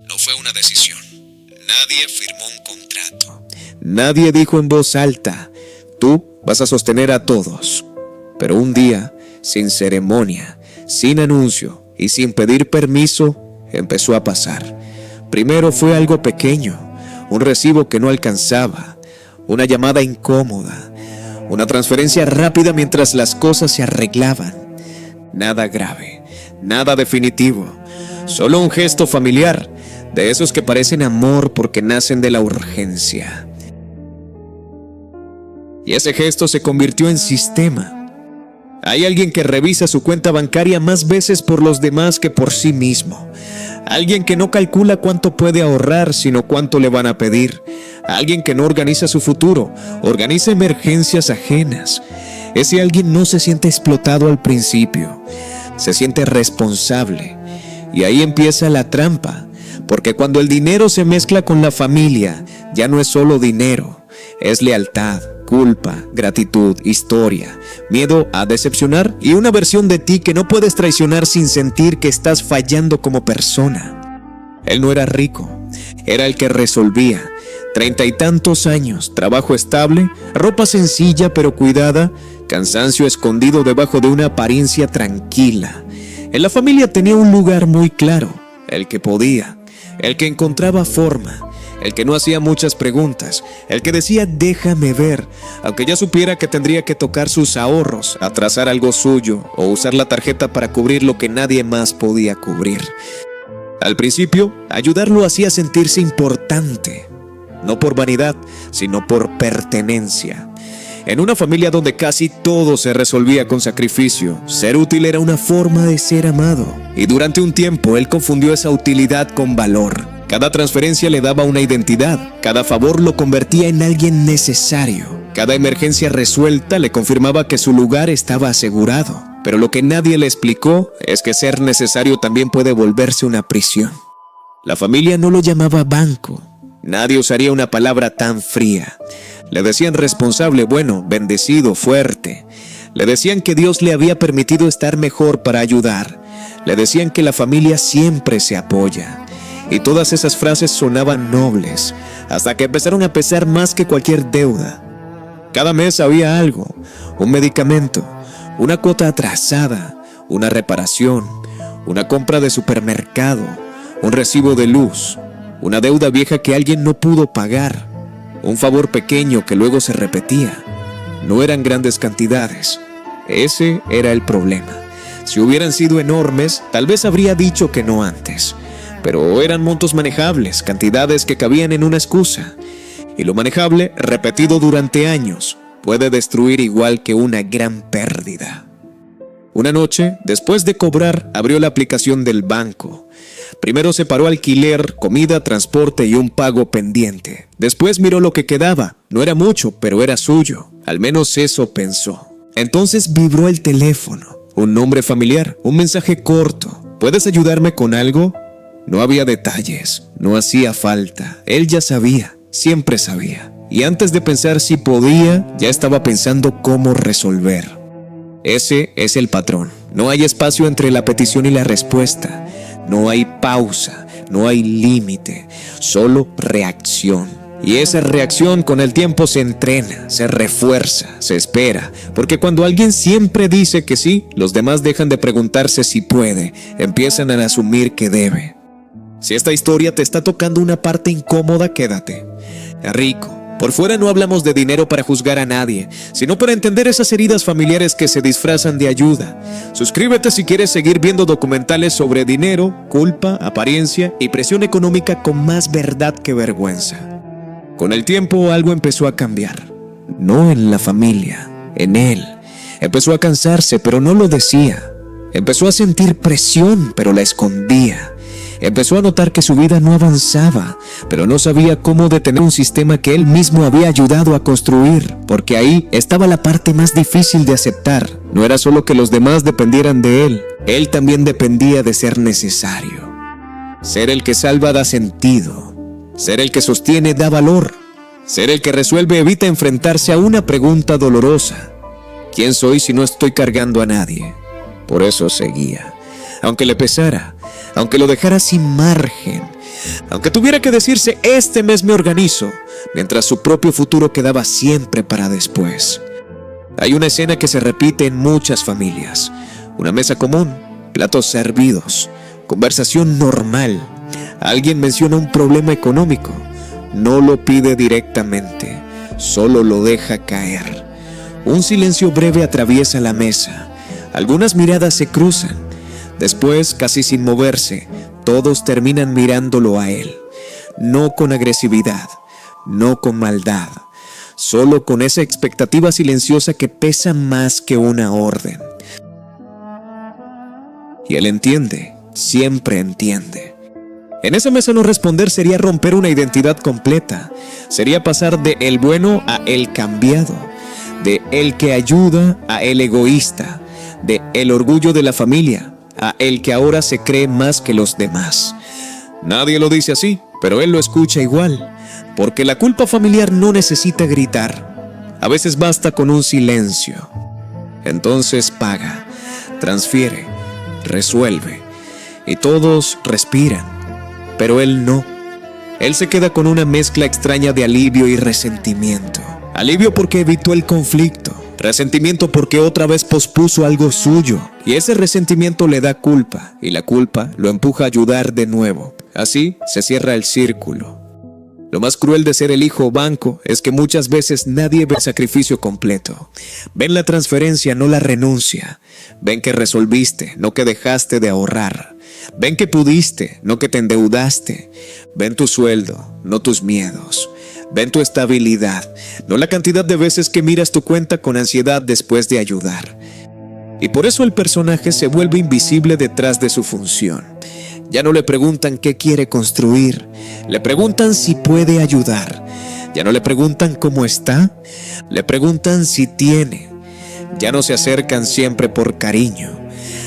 No fue una decisión. Nadie firmó un contrato. Nadie dijo en voz alta: tú vas a sostener a todos. Pero un día, sin ceremonia, sin anuncio y sin pedir permiso, empezó a pasar. Primero fue algo pequeño, un recibo que no alcanzaba, una llamada incómoda, una transferencia rápida mientras las cosas se arreglaban. Nada grave, nada definitivo, solo un gesto familiar, de esos que parecen amor porque nacen de la urgencia. Y ese gesto se convirtió en sistema. Hay alguien que revisa su cuenta bancaria más veces por los demás que por sí mismo. Alguien que no calcula cuánto puede ahorrar, sino cuánto le van a pedir. Alguien que no organiza su futuro, organiza emergencias ajenas. Ese alguien no se siente explotado al principio, se siente responsable. Y ahí empieza la trampa, porque cuando el dinero se mezcla con la familia, ya no es solo dinero, es lealtad, culpa, gratitud, historia, miedo a decepcionar y una versión de ti que no puedes traicionar sin sentir que estás fallando como persona. Él no era rico, era el que resolvía. 30 y tantos años, trabajo estable, ropa sencilla pero cuidada, cansancio escondido debajo de una apariencia tranquila. En la familia tenía un lugar muy claro, el que podía, el que encontraba forma, el que no hacía muchas preguntas, el que decía déjame ver, aunque ya supiera que tendría que tocar sus ahorros, atrasar algo suyo o usar la tarjeta para cubrir lo que nadie más podía cubrir. Al principio, ayudarlo hacía sentirse importante, no por vanidad, sino por pertenencia. En una familia donde casi todo se resolvía con sacrificio, ser útil era una forma de ser amado. Y durante un tiempo él confundió esa utilidad con valor. Cada transferencia le daba una identidad, cada favor lo convertía en alguien necesario. Cada emergencia resuelta le confirmaba que su lugar estaba asegurado. Pero lo que nadie le explicó es que ser necesario también puede volverse una prisión. La familia no lo llamaba banco. Nadie usaría una palabra tan fría. Le decían responsable, bueno, bendecido, fuerte. Le decían que Dios le había permitido estar mejor para ayudar. Le decían que la familia siempre se apoya. Y todas esas frases sonaban nobles, hasta que empezaron a pesar más que cualquier deuda. Cada mes había algo, un medicamento, una cuota atrasada, una reparación, una compra de supermercado, un recibo de luz, una deuda vieja que alguien no pudo pagar, un favor pequeño que luego se repetía. No eran grandes cantidades, ese era el problema. Si hubieran sido enormes, tal vez habría dicho que no antes. Pero eran montos manejables, cantidades que cabían en una excusa. Y lo manejable, repetido durante años, puede destruir igual que una gran pérdida. Una noche, después de cobrar, abrió la aplicación del banco. Primero separó alquiler, comida, transporte y un pago pendiente. Después miró lo que quedaba. No era mucho, pero era suyo. Al menos eso pensó. Entonces vibró el teléfono. Un nombre familiar, un mensaje corto. ¿Puedes ayudarme con algo? No había detalles, no hacía falta. Él ya sabía, siempre sabía. Y antes de pensar si podía, ya estaba pensando cómo resolver. Ese es el patrón. No hay espacio entre la petición y la respuesta. No hay pausa, no hay límite, solo reacción. Y esa reacción con el tiempo se entrena, se refuerza, se espera. Porque cuando alguien siempre dice que sí, los demás dejan de preguntarse si puede, empiezan a asumir que debe. Si esta historia te está tocando una parte incómoda, quédate. Rico. Por fuera no hablamos de dinero para juzgar a nadie, sino para entender esas heridas familiares que se disfrazan de ayuda. Suscríbete si quieres seguir viendo documentales sobre dinero, culpa, apariencia y presión económica con más verdad que vergüenza. Con el tiempo algo empezó a cambiar. No en la familia, en él. Empezó a cansarse, pero no lo decía. Empezó a sentir presión, pero la escondía. Empezó a notar que su vida no avanzaba, pero no sabía cómo detener un sistema que él mismo había ayudado a construir, porque ahí estaba la parte más difícil de aceptar. No era solo que los demás dependieran de él también dependía de ser necesario. Ser el que salva da sentido, ser el que sostiene da valor, ser el que resuelve evita enfrentarse a una pregunta dolorosa. ¿Quién soy si no estoy cargando a nadie? Por eso seguía, aunque le pesara, aunque lo dejara sin margen, Aunque tuviera que decirse este mes me organizo, mientras su propio futuro quedaba siempre para después. Hay una escena que se repite en muchas familias. Una mesa común, platos servidos, conversación normal. Alguien menciona un problema económico. No lo pide directamente, solo lo deja caer. Un silencio breve atraviesa la mesa. Algunas miradas se cruzan. Después, casi sin moverse, todos terminan mirándolo a él. No con agresividad, no con maldad, solo con esa expectativa silenciosa que pesa más que una orden. Y él entiende, siempre entiende. En esa mesa no responder sería romper una identidad completa. Sería pasar de el bueno a el cambiado, de el que ayuda a el egoísta, de el orgullo de la familia a el que ahora se cree más que los demás. Nadie lo dice así, pero él lo escucha igual, porque la culpa familiar no necesita gritar. A veces basta con un silencio. Entonces paga, transfiere, resuelve, y todos respiran. Pero él no. Él se queda con una mezcla extraña de alivio y resentimiento. Alivio porque evitó el conflicto. Resentimiento porque otra vez pospuso algo suyo. Y ese resentimiento le da culpa. Y la culpa lo empuja a ayudar de nuevo. Así se cierra el círculo. Lo más cruel de ser el hijo banco es que muchas veces nadie ve el sacrificio completo. Ven la transferencia, no la renuncia. Ven que resolviste, no que dejaste de ahorrar. Ven que pudiste, no que te endeudaste. Ven tu sueldo, no tus miedos. Ven tu estabilidad, no la cantidad de veces que miras tu cuenta con ansiedad después de ayudar. Y por eso el personaje se vuelve invisible detrás de su función. Ya no le preguntan qué quiere construir, le preguntan si puede ayudar. Ya no le preguntan cómo está, le preguntan si tiene. Ya no se acercan siempre por cariño,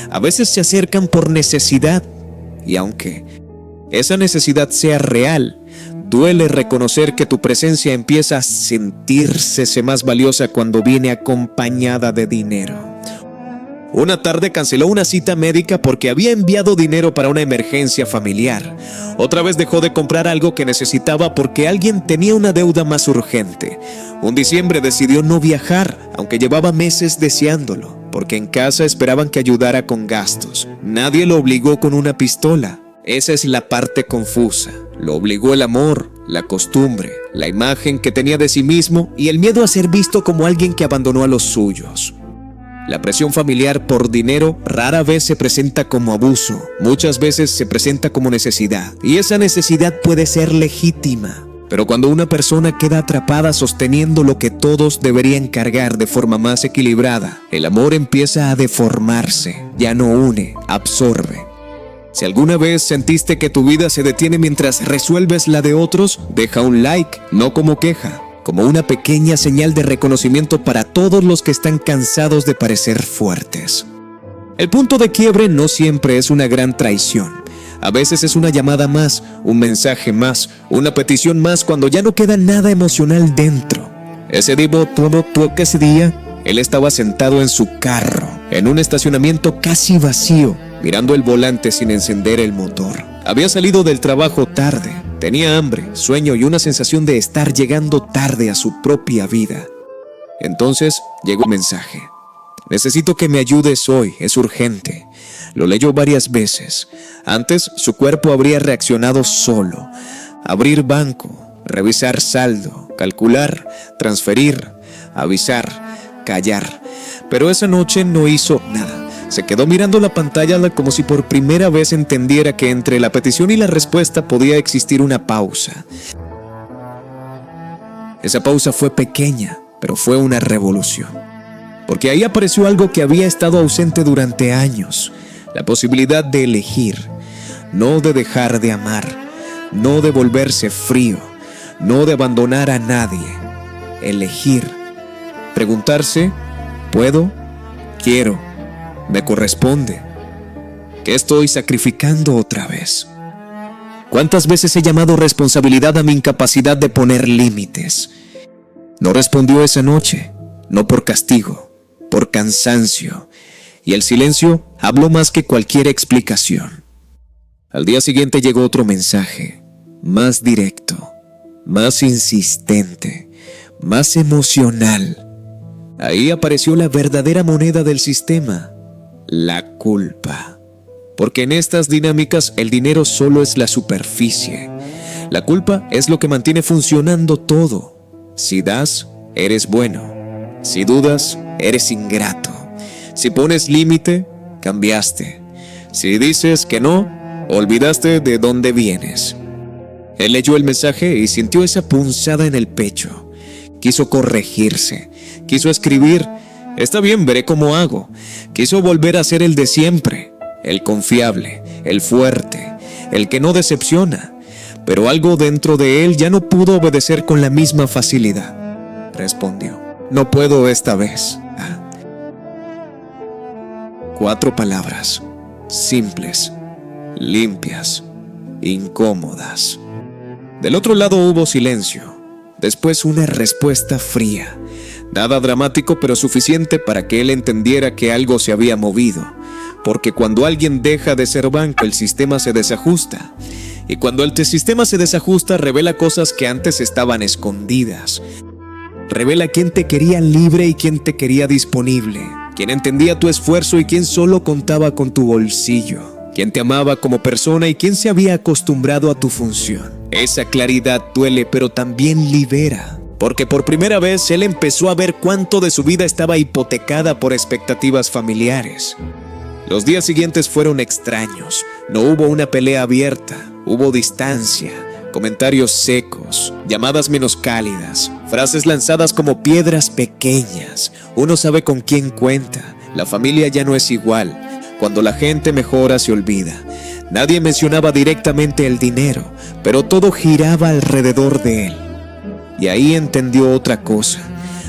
a veces se acercan por necesidad. Y aunque esa necesidad sea real, duele reconocer que tu presencia empieza a sentirse más valiosa cuando viene acompañada de dinero. Una tarde canceló una cita médica porque había enviado dinero para una emergencia familiar. Otra vez dejó de comprar algo que necesitaba porque alguien tenía una deuda más urgente. Un diciembre decidió no viajar, aunque llevaba meses deseándolo, porque en casa esperaban que ayudara con gastos. Nadie lo obligó con una pistola. Esa es la parte confusa. Lo obligó el amor, la costumbre, la imagen que tenía de sí mismo y el miedo a ser visto como alguien que abandonó a los suyos. La presión familiar por dinero rara vez se presenta como abuso, muchas veces se presenta como necesidad, y esa necesidad puede ser legítima. Pero cuando una persona queda atrapada sosteniendo lo que todos deberían cargar de forma más equilibrada, el amor empieza a deformarse, ya no une, absorbe. Si alguna vez sentiste que tu vida se detiene mientras resuelves la de otros, deja un like, no como queja, como una pequeña señal de reconocimiento para todos los que están cansados de parecer fuertes. El punto de quiebre no siempre es una gran traición. A veces es una llamada más, un mensaje más, una petición más cuando ya no queda nada emocional dentro. Ese día, él estaba sentado en su carro, en un estacionamiento casi vacío, mirando el volante sin encender el motor. Había salido del trabajo tarde, tenía hambre, sueño y una sensación de estar llegando tarde a su propia vida. Entonces llegó el mensaje. Necesito que me ayudes hoy, es urgente. Lo leyó varias veces. Antes su cuerpo habría reaccionado solo. Abrir banco, revisar saldo, calcular, transferir, avisar, callar. Pero esa noche no hizo nada. Se quedó mirando la pantalla como si por primera vez entendiera que entre la petición y la respuesta podía existir una pausa. Esa pausa fue pequeña, pero fue una revolución. Porque ahí apareció algo que había estado ausente durante años. La posibilidad de elegir, no de dejar de amar, no de volverse frío, no de abandonar a nadie. Elegir. Preguntarse, ¿puedo? ¿Quiero? ¿Me corresponde? ¿Qué estoy sacrificando otra vez? ¿Cuántas veces he llamado responsabilidad a mi incapacidad de poner límites? No respondió esa noche, no por castigo, por cansancio, y el silencio habló más que cualquier explicación. Al día siguiente llegó otro mensaje, más directo, más insistente, más emocional. Ahí apareció la verdadera moneda del sistema, la culpa. Porque en estas dinámicas el dinero solo es la superficie. La culpa es lo que mantiene funcionando todo. Si das, eres bueno. Si dudas, eres ingrato. Si pones límite, cambiaste. Si dices que no, olvidaste de dónde vienes. Él leyó el mensaje y sintió esa punzada en el pecho. Quiso corregirse, quiso escribir, está bien, veré cómo hago. Quiso volver a ser el de siempre, el confiable, el fuerte, el que no decepciona. Pero algo dentro de él ya no pudo obedecer con la misma facilidad. Respondió, no puedo esta vez. 4 palabras, simples, limpias, incómodas. Del otro lado hubo silencio, después una respuesta fría. Nada dramático, pero suficiente para que él entendiera que algo se había movido. Porque cuando alguien deja de ser banco, el sistema se desajusta. Y cuando el sistema se desajusta, revela cosas que antes estaban escondidas. Revela quién te quería libre y quién te quería disponible. Quién entendía tu esfuerzo y quién solo contaba con tu bolsillo. Quién te amaba como persona y quién se había acostumbrado a tu función. Esa claridad duele, pero también libera. Porque por primera vez él empezó a ver cuánto de su vida estaba hipotecada por expectativas familiares. Los días siguientes fueron extraños. No hubo una pelea abierta, hubo distancia, comentarios secos, llamadas menos cálidas, frases lanzadas como piedras pequeñas. Uno sabe con quién cuenta. La familia ya no es igual. Cuando la gente mejora se olvida. Nadie mencionaba directamente el dinero, pero todo giraba alrededor de él. Y ahí entendió otra cosa.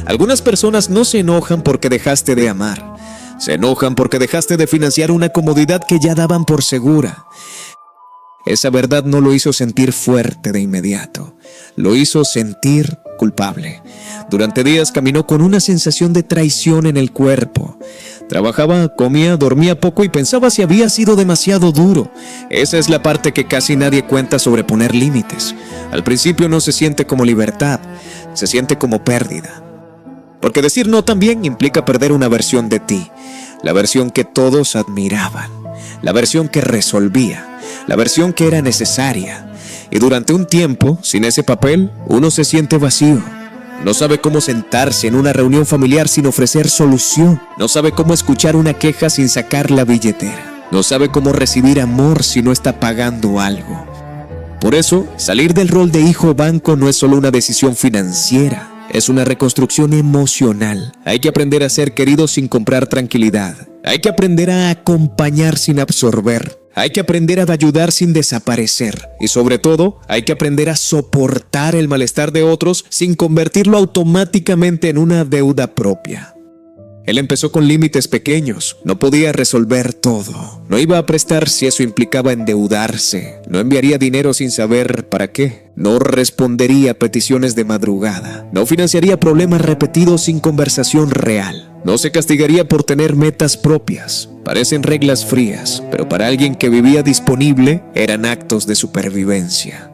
Algunas personas no se enojan porque dejaste de amar. Se enojan porque dejaste de financiar una comodidad que ya daban por segura. Esa verdad no lo hizo sentir fuerte de inmediato. Lo hizo sentir culpable. Durante días caminó con una sensación de traición en el cuerpo. Trabajaba, comía, dormía poco y pensaba si había sido demasiado duro. Esa es la parte que casi nadie cuenta sobre poner límites. Al principio no se siente como libertad, se siente como pérdida. Porque decir no también implica perder una versión de ti, la versión que todos admiraban, la versión que resolvía, la versión que era necesaria. Y durante un tiempo, sin ese papel, uno se siente vacío. No sabe cómo sentarse en una reunión familiar sin ofrecer solución. No sabe cómo escuchar una queja sin sacar la billetera. No sabe cómo recibir amor si no está pagando algo. Por eso, salir del rol de hijo banco no es solo una decisión financiera. Es una reconstrucción emocional. Hay que aprender a ser querido sin comprar tranquilidad. Hay que aprender a acompañar sin absorber. Hay que aprender a ayudar sin desaparecer. Y sobre todo, hay que aprender a soportar el malestar de otros sin convertirlo automáticamente en una deuda propia. Él empezó con límites pequeños. No podía resolver todo. No iba a prestar si eso implicaba endeudarse. No enviaría dinero sin saber para qué. No respondería a peticiones de madrugada. No financiaría problemas repetidos sin conversación real. No se castigaría por tener metas propias. Parecen reglas frías, pero para alguien que vivía disponible, eran actos de supervivencia.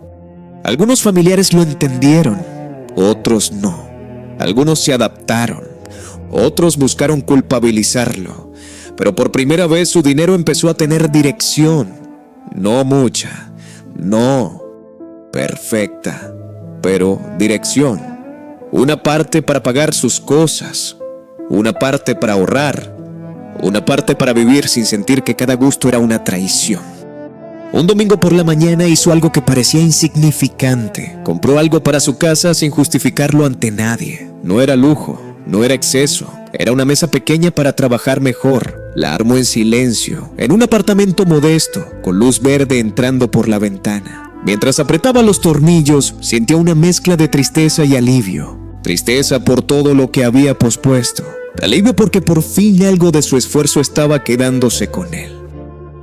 Algunos familiares lo entendieron, otros no. Algunos se adaptaron. Otros buscaron culpabilizarlo, pero por primera vez su dinero empezó a tener dirección. No mucha, no perfecta, pero dirección. Una parte para pagar sus cosas, una parte para ahorrar, una parte para vivir sin sentir que cada gusto era una traición. Un domingo por la mañana hizo algo que parecía insignificante. Compró algo para su casa sin justificarlo ante nadie. No era lujo. No era exceso, era una mesa pequeña para trabajar mejor. La armó en silencio, en un apartamento modesto, con luz verde entrando por la ventana. Mientras apretaba los tornillos, sintió una mezcla de tristeza y alivio. Tristeza por todo lo que había pospuesto. Alivio porque por fin algo de su esfuerzo estaba quedándose con él.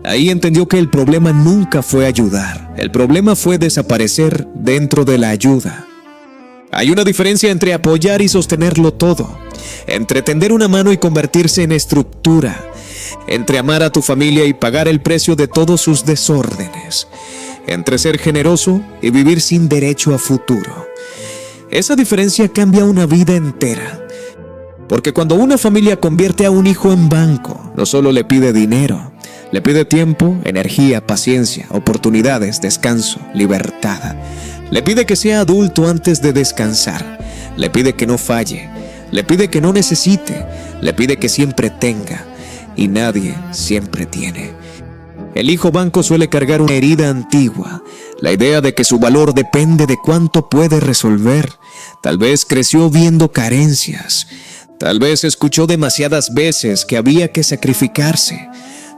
Ahí entendió que el problema nunca fue ayudar. El problema fue desaparecer dentro de la ayuda. Hay una diferencia entre apoyar y sostenerlo todo, entre tender una mano y convertirse en estructura, entre amar a tu familia y pagar el precio de todos sus desórdenes, entre ser generoso y vivir sin derecho a futuro. Esa diferencia cambia una vida entera. Porque cuando una familia convierte a un hijo en banco, no solo le pide dinero, le pide tiempo, energía, paciencia, oportunidades, descanso, libertad. Le pide que sea adulto antes de descansar. Le pide que no falle. Le pide que no necesite. Le pide que siempre tenga. Y nadie siempre tiene. El hijo banco suele cargar una herida antigua, la idea de que su valor depende de cuánto puede resolver. Tal vez creció viendo carencias. Tal vez escuchó demasiadas veces que había que sacrificarse.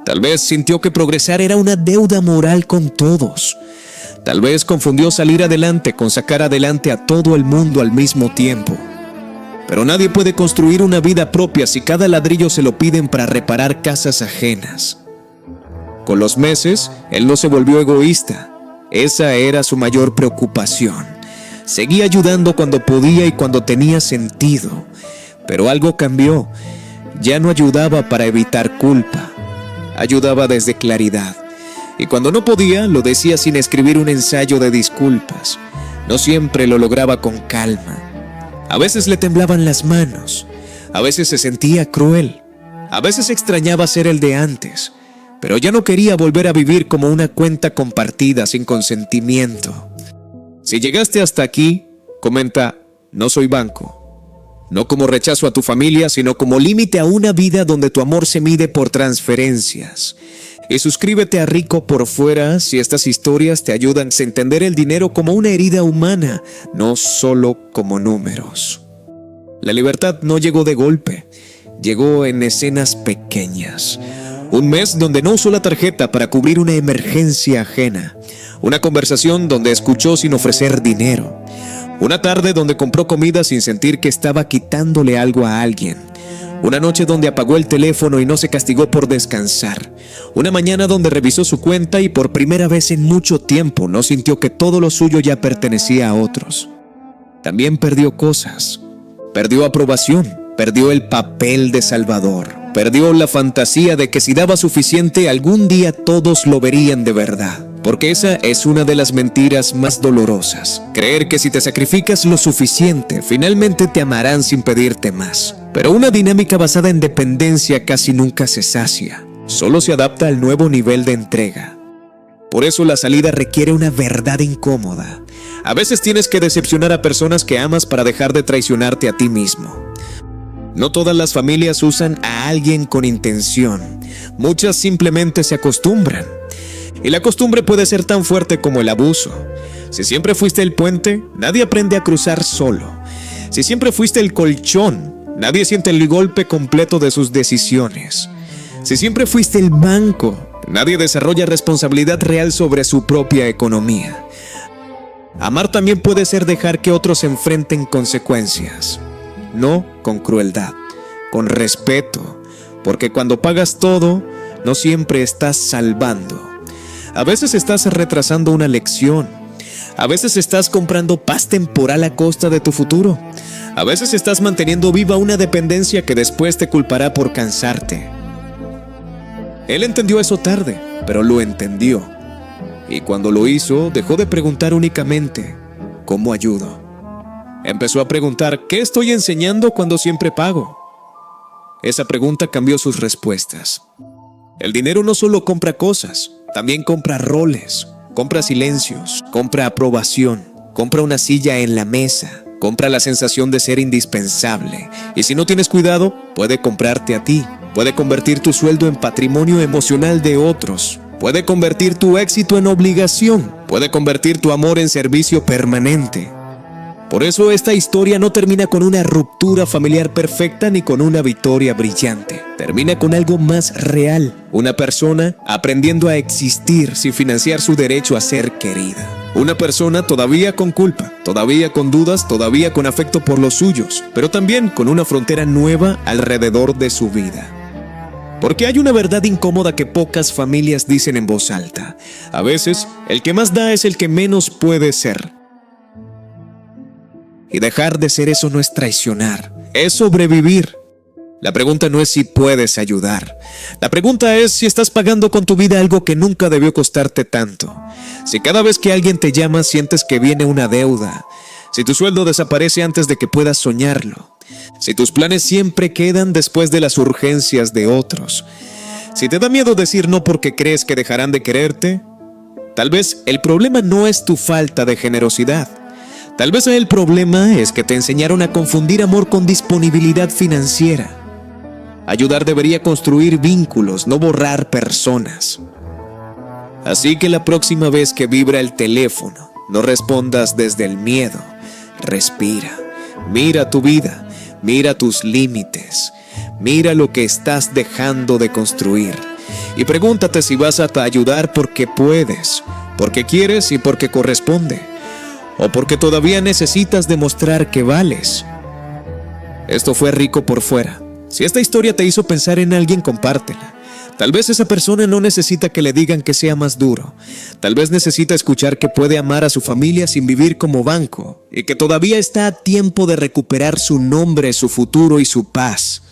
Tal vez sintió que progresar era una deuda moral con todos. Tal vez confundió salir adelante con sacar adelante a todo el mundo al mismo tiempo. Pero nadie puede construir una vida propia si cada ladrillo se lo piden para reparar casas ajenas. Con los meses, él no se volvió egoísta. Esa era su mayor preocupación. Seguía ayudando cuando podía y cuando tenía sentido. Pero algo cambió. Ya no ayudaba para evitar culpa. Ayudaba desde claridad. Y cuando no podía, lo decía sin escribir un ensayo de disculpas. No siempre lo lograba con calma. A veces le temblaban las manos. A veces se sentía cruel. A veces extrañaba ser el de antes. Pero ya no quería volver a vivir como una cuenta compartida sin consentimiento. Si llegaste hasta aquí, comenta, no soy banco. No como rechazo a tu familia, sino como límite a una vida donde tu amor se mide por transferencias. Y suscríbete a Rico por Fuera si estas historias te ayudan a entender el dinero como una herida humana, no solo como números. La libertad no llegó de golpe, llegó en escenas pequeñas. Un mes donde no usó la tarjeta para cubrir una emergencia ajena. Una conversación donde escuchó sin ofrecer dinero. Una tarde donde compró comida sin sentir que estaba quitándole algo a alguien. Una noche donde apagó el teléfono y no se castigó por descansar. Una mañana donde revisó su cuenta y por primera vez en mucho tiempo no sintió que todo lo suyo ya pertenecía a otros. También perdió cosas. Perdió aprobación. Perdió el papel de salvador. Perdió la fantasía de que si daba suficiente algún día todos lo verían de verdad. Porque esa es una de las mentiras más dolorosas. Creer que si te sacrificas lo suficiente, finalmente te amarán sin pedirte más. Pero una dinámica basada en dependencia casi nunca se sacia. Solo se adapta al nuevo nivel de entrega. Por eso la salida requiere una verdad incómoda. A veces tienes que decepcionar a personas que amas para dejar de traicionarte a ti mismo. No todas las familias usan a alguien con intención. Muchas simplemente se acostumbran. Y la costumbre puede ser tan fuerte como el abuso. Si siempre fuiste el puente, nadie aprende a cruzar solo. Si siempre fuiste el colchón, nadie siente el golpe completo de sus decisiones. Si siempre fuiste el banco, nadie desarrolla responsabilidad real sobre su propia economía. Amar también puede ser dejar que otros enfrenten consecuencias. No con crueldad, con respeto, porque cuando pagas todo, no siempre estás salvando. A veces estás retrasando una lección. A veces estás comprando paz temporal a costa de tu futuro. A veces estás manteniendo viva una dependencia que después te culpará por cansarte. Él entendió eso tarde, pero lo entendió. Y cuando lo hizo, dejó de preguntar únicamente, ¿cómo ayudo? Empezó a preguntar, ¿qué estoy enseñando cuando siempre pago? Esa pregunta cambió sus respuestas. El dinero no solo compra cosas, también compra roles, compra silencios, compra aprobación, compra una silla en la mesa, compra la sensación de ser indispensable. Y si no tienes cuidado, puede comprarte a ti, puede convertir tu sueldo en patrimonio emocional de otros, puede convertir tu éxito en obligación, puede convertir tu amor en servicio permanente. Por eso esta historia no termina con una ruptura familiar perfecta ni con una victoria brillante. Termina con algo más real. Una persona aprendiendo a existir sin financiar su derecho a ser querida. Una persona todavía con culpa, todavía con dudas, todavía con afecto por los suyos, pero también con una frontera nueva alrededor de su vida. Porque hay una verdad incómoda que pocas familias dicen en voz alta. A veces, el que más da es el que menos puede ser. Y dejar de ser eso no es traicionar, es sobrevivir. La pregunta no es si puedes ayudar. La pregunta es si estás pagando con tu vida algo que nunca debió costarte tanto. Si cada vez que alguien te llama sientes que viene una deuda. Si tu sueldo desaparece antes de que puedas soñarlo. Si tus planes siempre quedan después de las urgencias de otros. Si te da miedo decir no porque crees que dejarán de quererte. Tal vez el problema no es tu falta de generosidad. Tal vez el problema es que te enseñaron a confundir amor con disponibilidad financiera. Ayudar debería construir vínculos, no borrar personas. Así que la próxima vez que vibra el teléfono, no respondas desde el miedo. Respira, mira tu vida, mira tus límites, mira lo que estás dejando de construir. Y pregúntate si vas a ayudar porque puedes, porque quieres y porque corresponde. O porque todavía necesitas demostrar que vales. Esto fue Rico por Fuera. Si esta historia te hizo pensar en alguien, compártela. Tal vez esa persona no necesita que le digan que sea más duro. Tal vez necesita escuchar que puede amar a su familia sin vivir como banco y que todavía está a tiempo de recuperar su nombre, su futuro y su paz.